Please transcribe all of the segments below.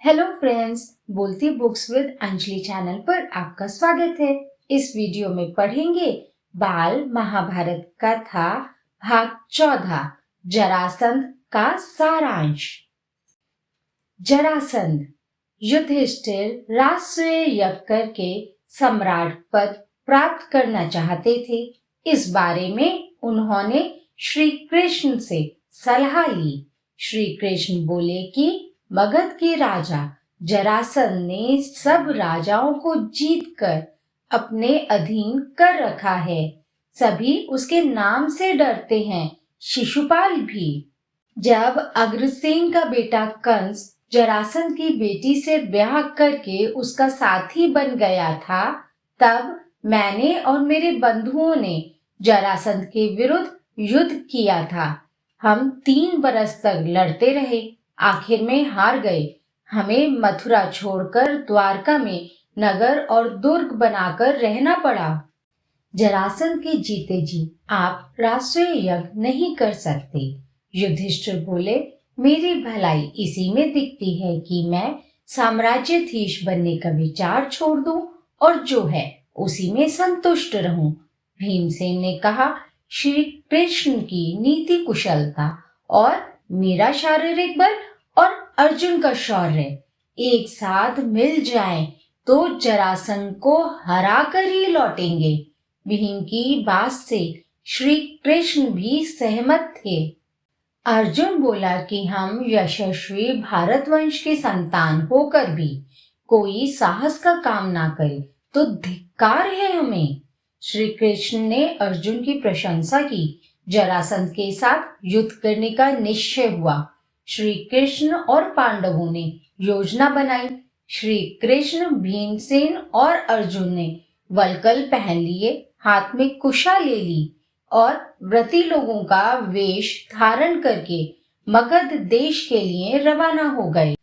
Hello friends, बोलती books with Anjali channel पर आपका स्वागत है। इस वीडियो में पढ़ेंगे बाल महाभारत कथा भाग 14 जरासंध का सारांश। जरासंध युधिष्ठिर राजसूय यज्ञ करके सम्राट पद प्राप्त करना चाहते थे। इस बारे में उन्होंने श्री कृष्ण से सलाह ली। श्री कृष्ण बोले कि मगध के राजा जरासंध ने सब राजाओं को जीतकर अपने अधीन कर रखा है। सभी उसके नाम से डरते हैं, शिशुपाल भी। जब अग्रसेन का बेटा कंस जरासंध की बेटी से ब्याह करके उसका साथी बन गया था, तब मैंने और मेरे बंधुओं ने जरासंध के विरुद्ध युद्ध किया था। हम 3 बरस तक लड़ते रहे, आखिर में हार गए। हमें मथुरा छोड़कर द्वारका में नगर और दुर्ग बनाकर रहना पड़ा। जरासंध के जीते जी आप राजसूय यज्ञ नहीं कर सकते। युधिष्ठिर बोले, मेरी भलाई इसी में दिखती है कि मैं साम्राज्याधीश बनने का विचार छोड़ दूं और जो है उसी में संतुष्ट रहूं। भीमसेन ने कहा, श्री कृष्ण की नीति कुशलता और मेरा शारीरिक बल और अर्जुन का शौर्य एक साथ मिल जाएं तो जरासंध को हरा कर ही लौटेंगे। भीम की बात से श्री कृष्ण भी सहमत थे। अर्जुन बोला कि हम यशस्वी भारतवंश के संतान होकर भी कोई साहस का काम ना करे तो धिक्कार है हमें। श्री कृष्ण ने अर्जुन की प्रशंसा की। जरासंध के साथ युद्ध करने का निश्चय हुआ। श्री कृष्ण और पांडवों ने योजना बनाई। श्री कृष्ण, भीमसेन और अर्जुन ने वल्कल पहन लिए, हाथ में कुशा ले ली और व्रती लोगों का वेश धारण करके मगध देश के लिए रवाना हो गए।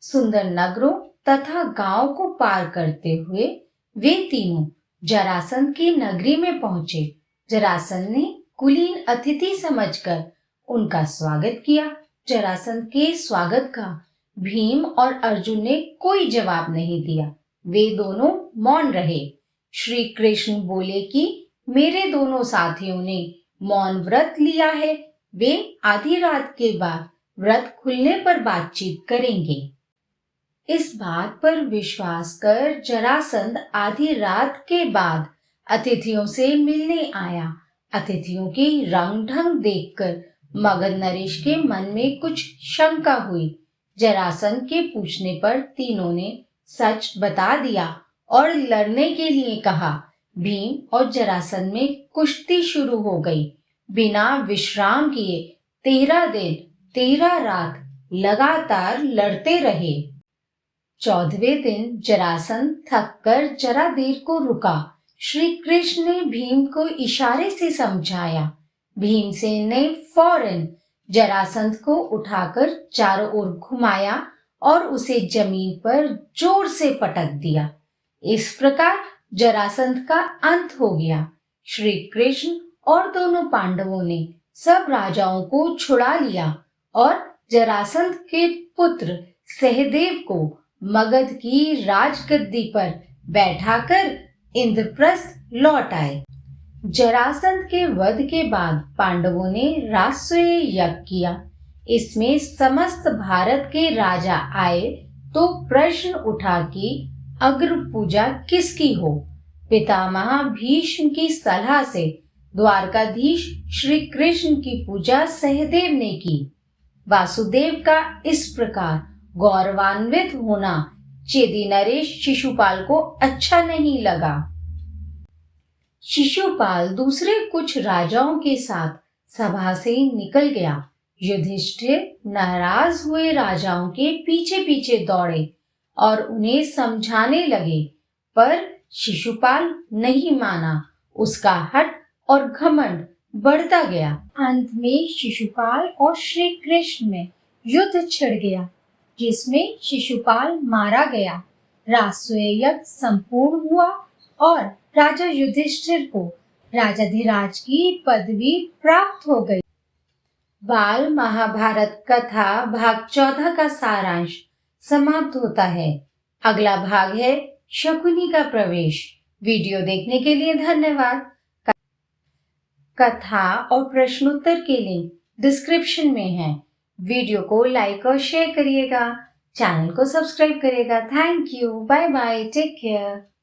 सुंदर नगरों तथा गांव को पार करते हुए वे तीनों जरासंध की नगरी में पहुंचे। जरासंध ने कुलीन अतिथि समझकर उनका स्वागत किया। जरासंध के स्वागत का भीम और अर्जुन ने कोई जवाब नहीं दिया। वे दोनों मौन रहे। श्री कृष्ण बोले कि मेरे दोनों साथियों ने मौन व्रत लिया है। वे आधी रात के बाद व्रत खुलने पर बातचीत करेंगे। इस बात पर विश्वास कर जरासंध आधी रात के बाद अतिथियों से मिलने आया। अतिथियों की रंग ढंग देखकर मगध नरेश के मन में कुछ शंका हुई। जरासंध के पूछने पर तीनों ने सच बता दिया और लड़ने के लिए कहा। भीम और जरासंध में कुश्ती शुरू हो गई। बिना विश्राम किए 13 दिन 13 रात लगातार लड़ते रहे। 14वें दिन जरासंध थककर जरा देर को रुका। श्री कृष्ण ने भीम को इशारे से समझाया। भीमसेन ने फौरन जरासंध को उठाकर चारों ओर घुमाया और उसे जमीन पर जोर से पटक दिया। इस प्रकार जरासंध का अंत हो गया। श्री कृष्ण और दोनों पांडवों ने सब राजाओं को छुड़ा लिया और जरासंध के पुत्र सहदेव को मगध की राजगद्दी पर बैठाकर इंद्रप्रस्थ लौट आए। जरासंध के वध के बाद पांडवों ने राजसूय यज्ञ किया। इसमें समस्त भारत के राजा आए तो प्रश्न उठा कि अग्र पूजा किसकी हो। पितामह भीष्म की सलाह से द्वारकाधीश श्री कृष्ण की पूजा सहदेव ने की। वासुदेव का इस प्रकार गौरवान्वित होना चेदी नरेश शिशुपाल को अच्छा नहीं लगा। शिशुपाल दूसरे कुछ राजाओं के साथ सभा से निकल गया। युधिष्ठिर नाराज हुए राजाओं के पीछे पीछे दौड़े और उन्हें समझाने लगे, पर शिशुपाल नहीं माना। उसका हठ और घमंड बढ़ता गया। अंत में शिशुपाल और श्री कृष्ण में युद्ध छिड़ गया, जिसमें शिशुपाल मारा गया। राजसूय यज्ञ संपूर्ण हुआ और राजा युधिष्ठिर को राजाधिराज की पदवी प्राप्त हो गई। बाल महाभारत कथा भाग 14 का सारांश समाप्त होता है। अगला भाग है शकुनी का प्रवेश। वीडियो देखने के लिए धन्यवाद। कथा और प्रश्नोत्तर के लिंक डिस्क्रिप्शन में है। वीडियो को लाइक और शेयर करिएगा। चैनल को सब्सक्राइब करिएगा। Thank you. Bye bye. Take care.